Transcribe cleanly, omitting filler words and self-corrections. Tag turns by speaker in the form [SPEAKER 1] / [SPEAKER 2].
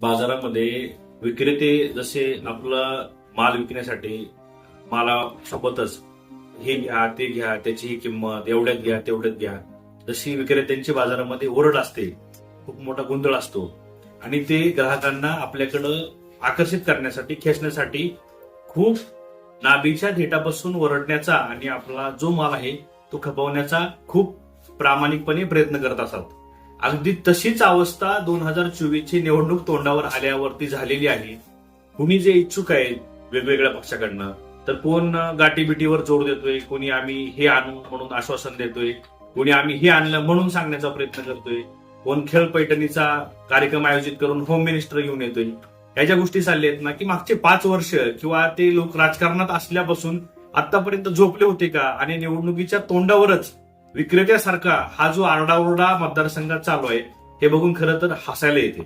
[SPEAKER 1] बाजारामध्ये विक्रेते जसे आपलं माल विकण्यासाठी मालासोबतच हे घ्या ते घ्या त्याची ही किंमत एवढ्यात घ्या तेवढ्यात घ्या, जशी विक्रेत्यांची बाजारामध्ये ओरड असते, खूप मोठा गोंधळ असतो आणि ते ग्राहकांना आपल्याकडं आकर्षित करण्यासाठी खेचण्यासाठी खूप नाभीच्या देठापासून ओरडण्याचा आणि आपला जो माल आहे तो खपवण्याचा खूप प्रामाणिकपणे प्रयत्न करत असतात. अगदी तशीच अवस्था 2024 ची निवडणूक तोंडावर आल्यावरती झालेली आहे. कुणी जे इच्छुक आहेत वेगवेगळ्या पक्षाकडनं, तर कोण गाठीबिटीवर जोर देतोय, कोणी आम्ही हे आणू म्हणून आश्वासन देतोय, कोणी आम्ही हे आणलं म्हणून सांगण्याचा प्रयत्न करतोय, कोण खेळ पैठणीचा कार्यक्रम आयोजित करून होम मिनिस्टर घेऊन येतोय. ह्या ज्या गोष्टी चालल्या आहेत ना, की मागचे 5 वर्ष किंवा ते लोक राजकारणात असल्यापासून आतापर्यंत झोपले होते का, आणि निवडणुकीच्या तोंडावरच विक्रेत्यासारखा हा जो आरडाओरडा मतदारसंघात चालू आहे हे बघून खरं तर हसायला येते.